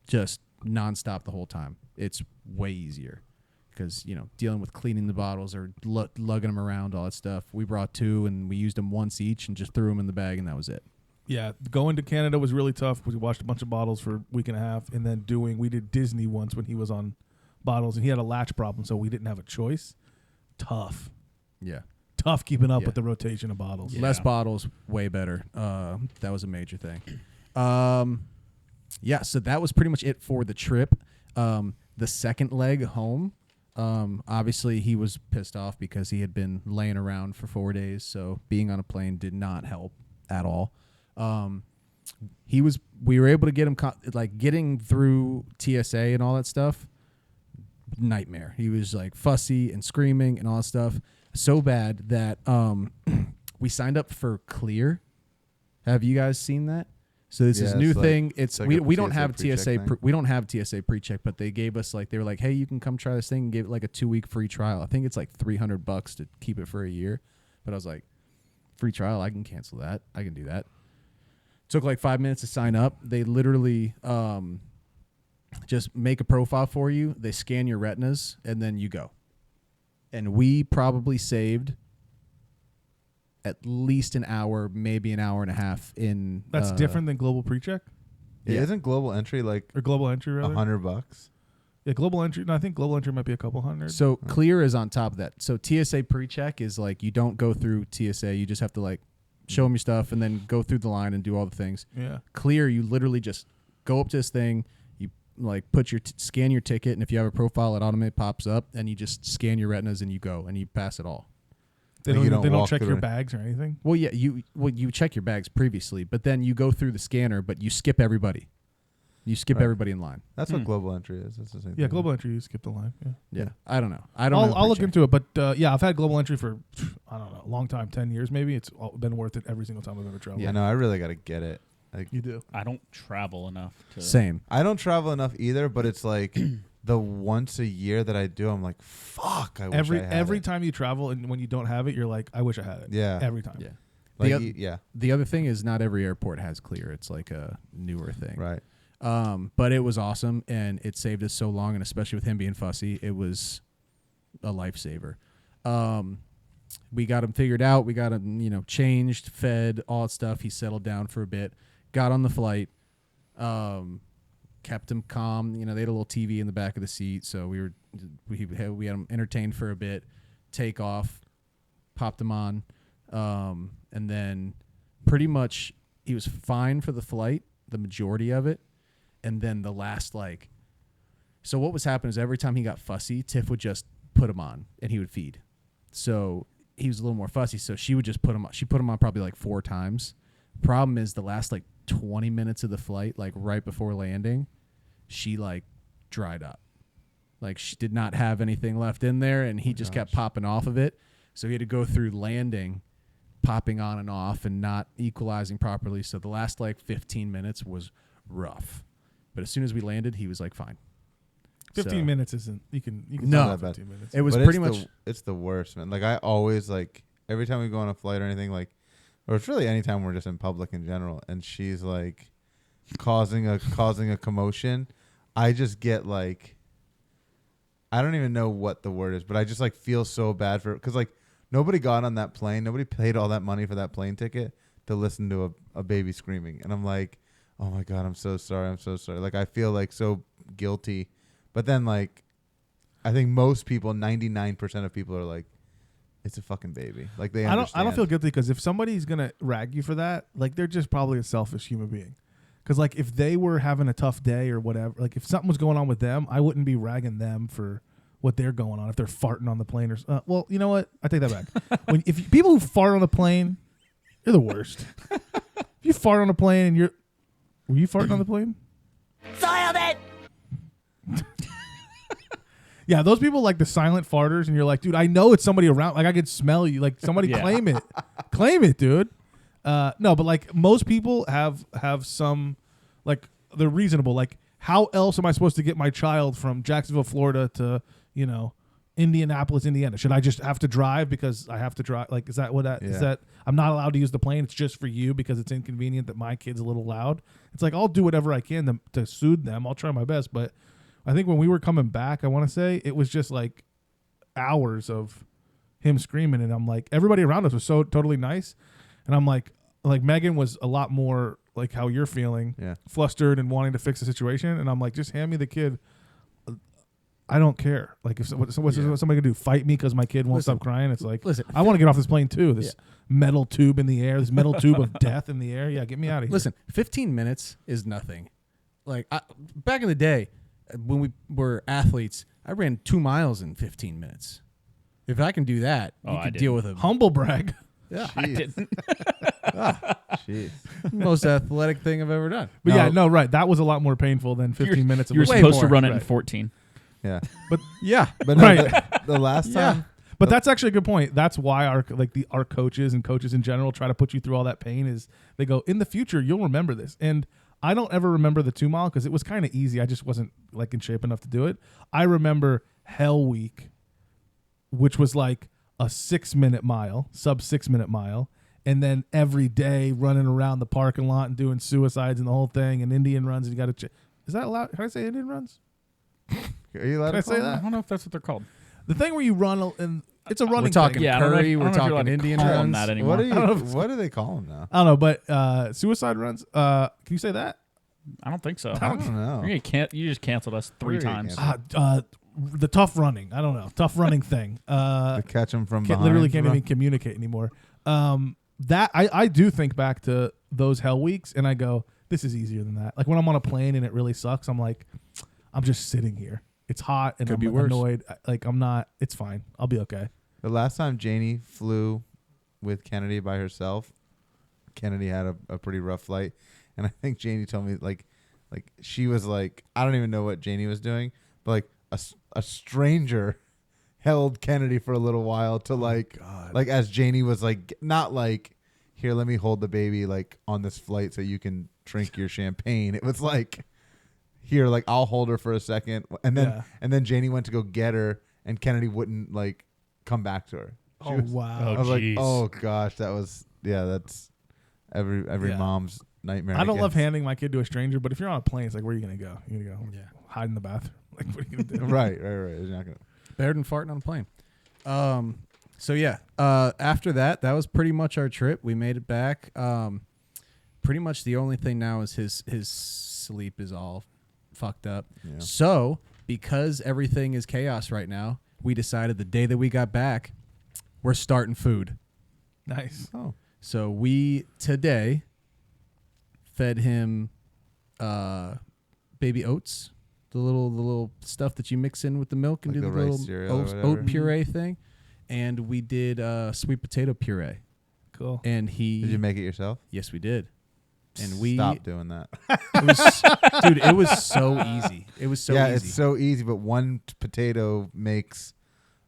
just nonstop the whole time. It's way easier because, dealing with cleaning the bottles or lugging them around, all that stuff. We brought 2 and we used them once each and just threw them in the bag, and that was it.
Yeah, going to Canada was really tough because we washed a bunch of bottles for a week and a half, and then we did Disney once when he was on bottles, and he had a latch problem, so we didn't have a choice. Tough.
Yeah.
Tough keeping up with the rotation of bottles.
Yeah. Less bottles, way better. That was a major thing. So that was pretty much it for the trip. The second leg home, obviously he was pissed off because he had been laying around for 4 days, so being on a plane did not help at all. We were able to get him getting through TSA and all that stuff. Nightmare. He was like fussy and screaming and all that stuff so bad that we signed up for Clear. Have you guys seen that? So this is new thing. It's we don't have TSA we don't have TSA pre-check, but they gave us they were like, hey, you can come try this thing and give it like a 2-week free trial. I think it's like $300 to keep it for a year. But I was like, free trial, I can cancel that. I can do that. Took like 5 minutes to sign up. They literally just make a profile for you. They scan your retinas, and then you go. And we probably saved at least an hour, maybe an hour and a half in.
That's different than global pre-check?
Yeah. Isn't global entry
or global entry rather?
$100?
Yeah, global entry. No, I think global entry might be a couple hundred.
So Clear is on top of that. So TSA pre-check is like you don't go through TSA. You just have to show them your stuff and then go through the line and do all the things.
Yeah.
Clear, you literally just go up to this thing, you put your scan your ticket, and if you have a profile, it automatically pops up, and you just scan your retinas and you go and you pass it all.
They don't check your bags or anything.
Well, yeah, you check your bags previously, but then you go through the scanner, but you skip everybody. You skip everybody in line.
That's what global entry is. That's the same
yeah,
thing.
global entry, you skip the line.
Yeah. I don't know.
I'll look into it, but I've had global entry for I don't know, a long time, 10 years maybe. It's been worth it every single time I've ever traveled.
Yeah, no, I really got to get it.
You do.
I don't travel enough.
Same.
I don't travel enough either, but it's like the once a year that I do, I'm like, fuck. I wish I had
every
it.
time you travel and when you don't have it, you're like, I wish I had it.
Yeah.
Every time.
Yeah. The other thing is not every airport has Clear. It's like a newer thing.
Right.
But it was awesome, and it saved us so long, and especially with him being fussy, it was a lifesaver. We got him figured out. We got him, changed, fed, all that stuff. He settled down for a bit, got on the flight, kept him calm. They had a little TV in the back of the seat, so we had him entertained for a bit, take off, popped him on, and then pretty much he was fine for the flight, the majority of it. And then the last so what was happening is every time he got fussy, Tiff would just put him on and he would feed. So he was a little more fussy. So she would just put him on. She put him on probably 4 times. Problem is the last 20 minutes of the flight, right before landing, she dried up. She did not have anything left in there, and he just kept popping off of it. So he had to go through landing, popping on and off and not equalizing properly. So the last 15 minutes was rough. But as soon as we landed, he was fine.
15 minutes isn't. You can
no,
15 minutes.
It was
but
pretty much.
It's the worst, man. I always every time we go on a flight or anything or it's really any time we're just in public in general, and she's causing a commotion. I just get I don't even know what the word is, but I just feel so bad for because nobody got on that plane. Nobody paid all that money for that plane ticket to listen to a baby screaming, and I'm like, oh my God, I'm so sorry. Like I feel like so guilty, but then like I think most people, 99% of people are like, it's a fucking baby. Like they understand.
I don't feel guilty because if somebody's gonna rag you for that, like they're just probably a selfish human being. Because like if they were having a tough day or whatever, like if something was going on with them, I wouldn't be ragging them for what they're going on. If they're farting on the plane or well, you know what? I take that back. If people who fart on the plane, you're the worst. If you fart on a plane and were you farting on the plane?
Soiled it!
Yeah, those people like the silent farters, and you're like, dude, I know it's somebody around. Like I could smell you. Like somebody claim it, dude. No, but like most people have some, like they're reasonable. Like how else am I supposed to get my child from Jacksonville, Florida to Indianapolis, Indiana? Should I just have to drive because I have to drive? Like is that what that is? That I'm not allowed to use the plane? It's just for you because it's inconvenient that my kid's a little loud. It's like I'll do whatever I can to soothe them. I'll try my best, but I think when we were coming back, I want to say it was just like hours of him screaming, and I'm like, everybody around us was so totally nice, and I'm like Megan was a lot more like how you're feeling, flustered and wanting to fix the situation, and I'm like, just hand me the kid. I don't care. Like if what's somebody gonna do? Fight me because my kid won't stop crying? It's like, I want to get off this plane too. This metal tube in the air, this metal tube of death in the air. Yeah, get me out of here.
Listen, 15 minutes is nothing. Like back in the day, when we were athletes, I ran 2 miles in 15 minutes. If I can do that, you can deal with a
humble brag.
Yeah,
I didn't.
Jeez.
Most athletic thing I've ever done.
But right. That was a lot more painful than 15 minutes.
You were supposed to run it in 14.
Yeah,
but
but no, the last time.
But that's actually a good point. That's why our coaches and coaches in general try to put you through all that pain. Is they go, in the future you'll remember this. And I don't ever remember the 2 mile because it was kind of easy. I just wasn't like in shape enough to do it. I remember Hell Week, which was like a 6 minute mile, sub 6 minute mile. And then every day running around the parking lot and doing suicides and the whole thing and Indian runs. And you got to is that allowed? Can I say Indian runs?
Are you allowed
to
say that?
I don't know if that's what they're called.
The thing where you run and it's a running.
We're talking
thing.
Curry. We're talking Indian runs.
That anymore.
What do they call them now?
I don't know, but suicide runs. Can you say that?
I don't think so.
I don't know.
You just canceled us 3 times.
The tough running. I don't know. Tough running thing.
To catch them from behind.
Literally can't even communicate anymore. That I do think back to those Hell Weeks, and I go, this is easier than that. Like when I'm on a plane and it really sucks, I'm like, I'm just sitting here. It's hot and I'm annoyed. Like I'm not. It's fine. I'll be okay.
The last time Janie flew with Kennedy by herself, Kennedy had a pretty rough flight, and I think Janie told me like she was like, I don't even know what Janie was doing, but like a stranger held Kennedy for a little while to like as Janie was like, not like, here, let me hold the baby like on this flight so you can drink your champagne. It was like, here, like I'll hold her for a second, and then Janie went to go get her, and Kennedy wouldn't like come back to her.
Wow!
I was like, oh gosh, that's every mom's nightmare.
I don't love handing my kid to a stranger, but if you're on a plane, it's like, where are you gonna go? You're gonna go hide in the bathroom. Like, what are you gonna do?
right. It's not gonna.
Better than farting on a plane. So yeah. After that was pretty much our trip. We made it back. Pretty much the only thing now is his sleep is all fucked up. Yeah. So because everything is chaos right now, we decided the day that we got back, we're starting food.
Nice.
Oh. So we today fed him baby oats, the little stuff that you mix in with the milk and
like
do the little oat puree thing, and we did sweet potato puree.
Cool.
And
did you make it yourself?
Yes, we did. And we
stop doing that.
Dude, it was so easy. It was so easy.
Yeah, it's so easy, but one potato makes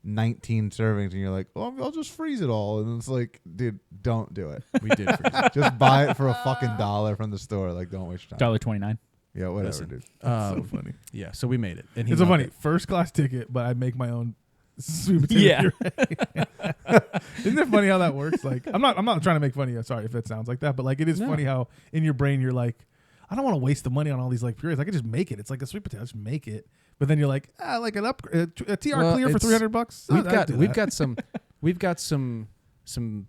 19 servings, and you're like, oh, I'll just freeze it all. And it's like, dude, don't do it.
We did freeze it.
Just buy it for a fucking $1 from the store. Like, don't waste your time.
$1.29.
Yeah, whatever,
Listen,
dude.
So funny.
Yeah, so we made it. And
it's so funny. First class ticket, but I make my own sweet potato puree. Isn't it funny how that works? Like, I'm not trying to make fun of you. Sorry if it sounds like that, but like it is funny how in your brain you're like, I don't want to waste the money on all these like purees. I could just make it. It's like a sweet potato. Just make it. But then you're like, like an upgrade, a TR clear for $300.
We've got some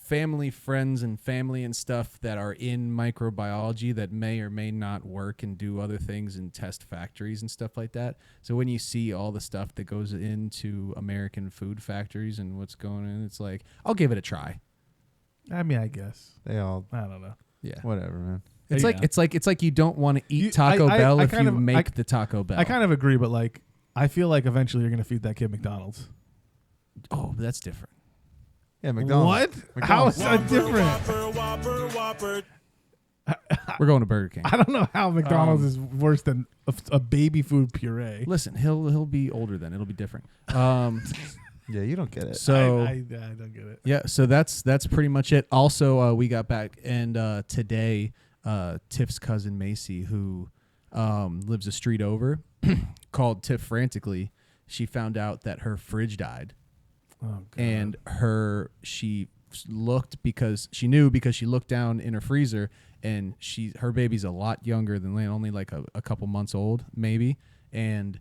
family, friends, and family and stuff that are in microbiology that may or may not work and do other things in test factories and stuff like that. So when you see all the stuff that goes into American food factories and what's going in, it's like, I'll give it a try.
I mean, I guess.
They all,
I don't know.
Yeah.
whatever, man.
It's
Yeah.
like it's like you don't want to eat Taco Bell if you make the Taco Bell.
I kind of agree, but like I feel like eventually you're gonna feed that kid McDonald's.
Oh, but that's different.
Yeah, McDonald's.
What? How is that different?
We're going to Burger King.
I don't know how McDonald's is worse than a baby food puree.
Listen, he'll be older then. It'll be different.
Yeah, you don't get it.
So
I don't get it.
yeah, so that's pretty much it. Also, we got back and today, Tiff's cousin Macy, who lives a street over, called Tiff frantically. She found out that her fridge died.
Oh, God.
And she looked because she looked down in her freezer, and her baby's a lot younger than Lane, only like a couple months old maybe, and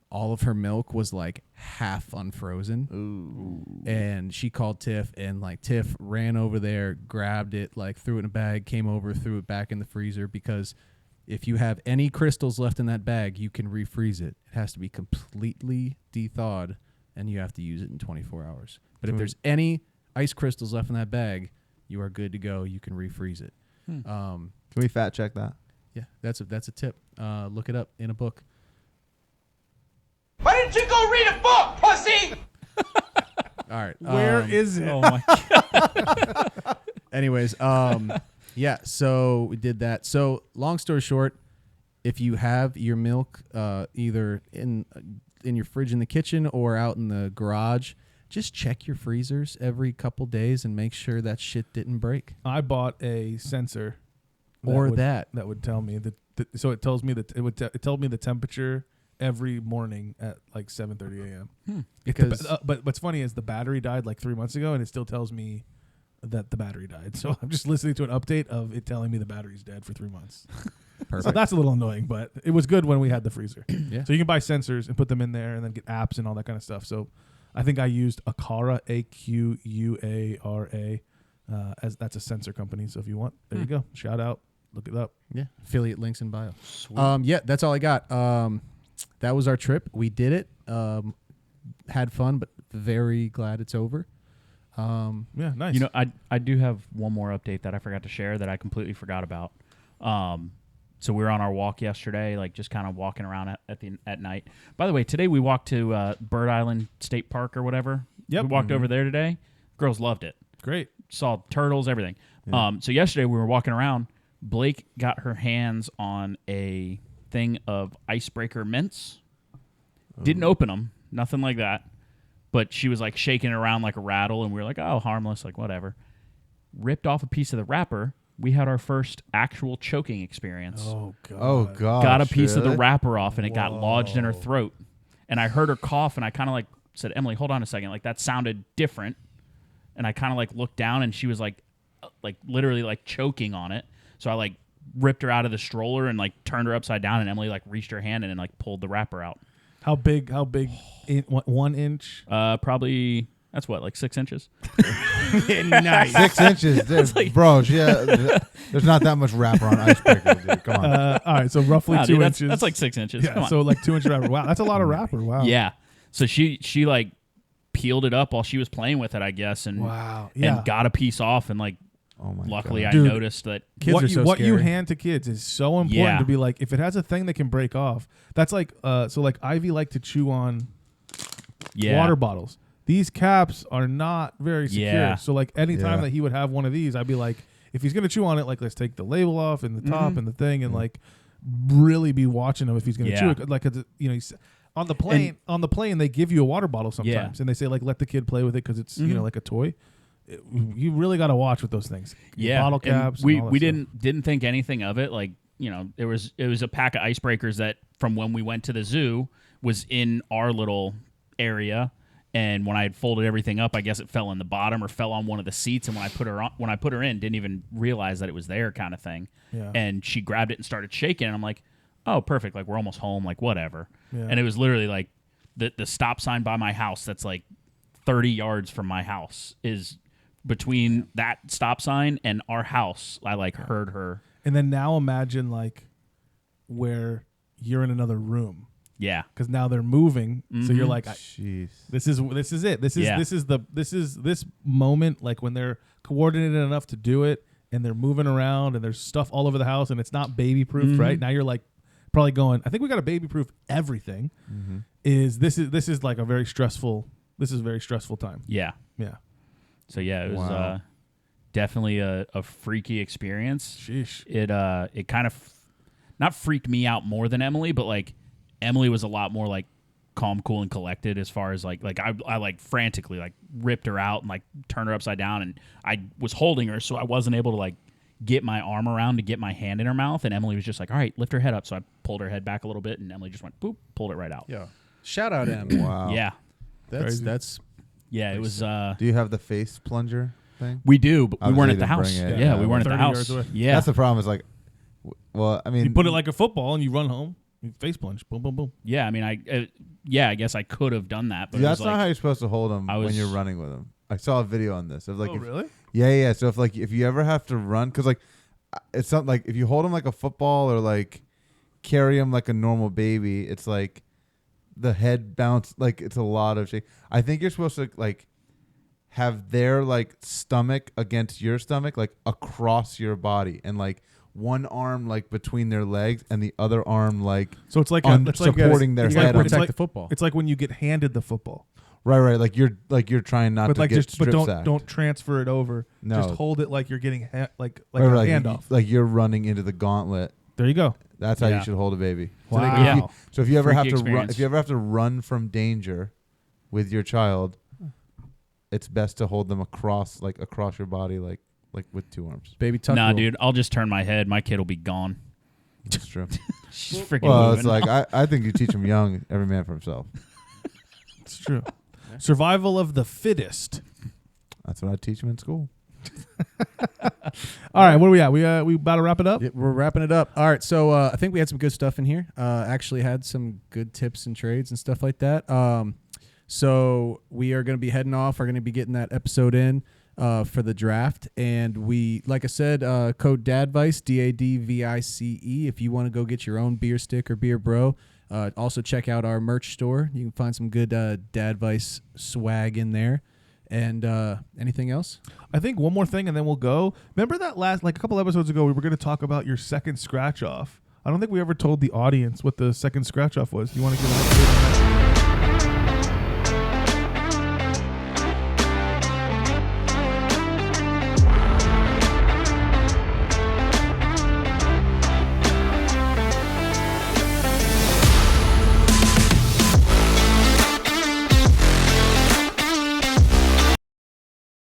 all of her milk was like half unfrozen. Ooh. And she called Tiff, and like Tiff ran over there, grabbed it, like threw it in a bag, came over, threw it back in the freezer, because if you have any crystals left in that bag, you can refreeze it. It has to be completely de-thawed, and you have to use it in 24 hours. But if there's any ice crystals left in that bag, you are good to go. You can refreeze it.
Can we fact check that?
Yeah, that's a tip. Look it up in a book.
Why didn't you go read a book, pussy?
All right.
Where is it?
Oh my God.
Anyways, yeah, so we did that. So long story short, if you have your milk either in your fridge in the kitchen or out in the garage, just check your freezers every couple days and make sure that shit didn't break.
I bought a sensor,
that
would tell me so it tells me that it told me the temperature every morning at like 7:30 a.m.
Because
but what's funny is the battery died like 3 months ago, and it still tells me that the battery died. So I'm just listening to an update of it telling me the battery's dead for 3 months.
Perfect.
So that's a little annoying, but it was good when we had the freezer.
Yeah.
So you can buy sensors and put them in there and then get apps and all that kind of stuff. So I think I used Aqara, Aquara, as that's a sensor company. So if you want, there you go. Shout out. Look it up.
Yeah, affiliate links in bio. Yeah, that's all I got. That was our trip. We did it. Had fun, but very glad it's over.
Yeah, nice.
You know, I do have one more update that I forgot to share that I completely forgot about. So we were on our walk yesterday, like just kind of walking around at night. By the way, today we walked to Bird Island State Park or whatever.
Yep.
We walked over there today. Girls loved it.
Great.
Saw turtles, everything.
Yeah.
So yesterday we were walking around. Blake got her hands on a thing of icebreaker mints. Didn't open them, nothing like that. But she was like shaking it around like a rattle, and we were like, oh, harmless, like whatever. Ripped off a piece of the wrapper. We had our first actual choking experience.
Oh, God.
Oh, God.
Got a piece of the wrapper off, and it got lodged in her throat. And I heard her cough, and I kind of like said, Emily, hold on a second. Like that sounded different. And I kind of like looked down, and she was like literally like choking on it. So I like ripped her out of the stroller and like turned her upside down, and Emily like reached her hand in and like pulled the wrapper out.
How big? 1 inch?
Probably, that's what, like 6 inches?
Nice.
6 inches. There's, bro, there's not that much wrapper on icebreakers, dude. Come on.
All right, so roughly
Wow,
2
dude,
inches.
That's like 6 inches. Come
Yeah,
on.
so like 2 inch wrapper. Wow, that's a lot of wrapper. Wow.
Yeah. So she like peeled it up while she was playing with it, I guess, and
Wow. Yeah.
and got a piece off, and like
Oh my
luckily
God.
I
Dude,
noticed that.
Kids
what
are
you,
so
what you
scary.
hand to kids is so important
Yeah.
to be like, if it has a thing that can break off, that's like, so like Ivy liked to chew on water bottles. These caps are not very secure.
Yeah.
So like anytime
Yeah.
that he would have one of these, I'd be like, if he's going to chew on it, like let's take the label off and the top and the thing and like really be watching him if he's going to chew it. Like, you know, he's, on the plane, they give you a water bottle sometimes and they say like, let the kid play with it because it's, you know, like a toy. You really got to watch with those things.
Yeah,
Bottle caps.
And we
and all that stuff.
didn't think anything of it. Like, you know, it was a pack of icebreakers that from when we went to the zoo was in our little area. And when I had folded everything up, I guess it fell in the bottom or fell on one of the seats. And when I put her in, didn't even realize that it was there, kind of thing.
Yeah.
And she grabbed it and started shaking. And I'm like, oh, perfect. Like we're almost home. Like whatever.
Yeah.
And it was literally like the stop sign by my house. That's like 30 yards from my house is between that stop sign and our house. I like heard her.
And then now imagine like where you're in another room.
Yeah,
because now they're moving. So you're like,
jeez,
this is it. This is this moment, like when they're coordinated enough to do it, and they're moving around, and there's stuff all over the house, and it's not baby proof, right? Now you're like probably going, I think we got to baby proof everything. This is like a very stressful. This is a very stressful time.
Yeah. So yeah, it was definitely a freaky experience.
Sheesh.
It kind of not freaked me out more than Emily, but like Emily was a lot more like calm, cool, and collected as far as like I like frantically like ripped her out and like turned her upside down, and I was holding her, so I wasn't able to like get my arm around to get my hand in her mouth, and Emily was just like, all right, lift her head up. So I pulled her head back a little bit, and Emily just went boop, pulled it right out.
Yeah. Shout out Em.
Wow.
Yeah.
That's
Yeah, it was
Do you have the face plunger thing?
we do, but we
Obviously
weren't at
you
the
didn't
house.
bring it.
Yeah,
Yeah,
we weren't at the
30
house.
yards away.
Yeah.
That's the problem. Is like, well, I mean,
You put it like a football, and you run home. You face plunge. Boom, boom, boom.
Yeah, I mean, I guess I could have done that, but
dude,
it
that's
was
not
like,
how you're supposed to hold them
I
when
was-
you're running with them. I saw a video on this of like,
Oh, really?
yeah. So if you ever have to run, because like it's something like if you hold them like a football or like carry them like a normal baby, it's like the head bounce, like it's a lot of shit. I think you're supposed to like have their like stomach against your stomach, like across your body, and like one arm like between their legs and the other arm like
So it's like
supporting their
you gotta
head. on
protect
like-
the football.
It's like when you get handed the football,
Right. Like you're trying not
but
to
like
get
just but
strip sacked.
don't transfer it over.
No.
Just hold it like you're getting like
Right,
a
like
handoff.
like you're running into the gauntlet.
There you go.
That's how
Yeah.
you should hold a baby.
Wow.
So if you ever have
Freaky
to run,
experience.
if you ever have to run from danger with your child, it's best to hold them across your body, like with two arms.
Baby tuck
nah,
rule.
dude, I'll just turn my head. My kid will be gone.
That's true.
She's freaking
Well,
moving.
it's like I think you teach them young, every man for himself.
It's true. Survival of the fittest.
That's what I teach them in school.
All right, what are we at? We about to wrap it up?
Yeah, we're wrapping it up. All right, so I think we had some good stuff in here. Actually had some good tips and trades and stuff like that. So we are going to be heading off. We're going to be getting that episode in for the draft. And we, like I said, code DADVICE, DADVICE, if you want to go get your own beer stick or beer bro. Also check out our merch store. You can find some good DADVICE swag in there. And anything else?
I think one more thing, and then we'll go. Remember that a couple episodes ago, we were going to talk about your second scratch off. I don't think we ever told the audience what the second scratch off was. You want to give an update on that?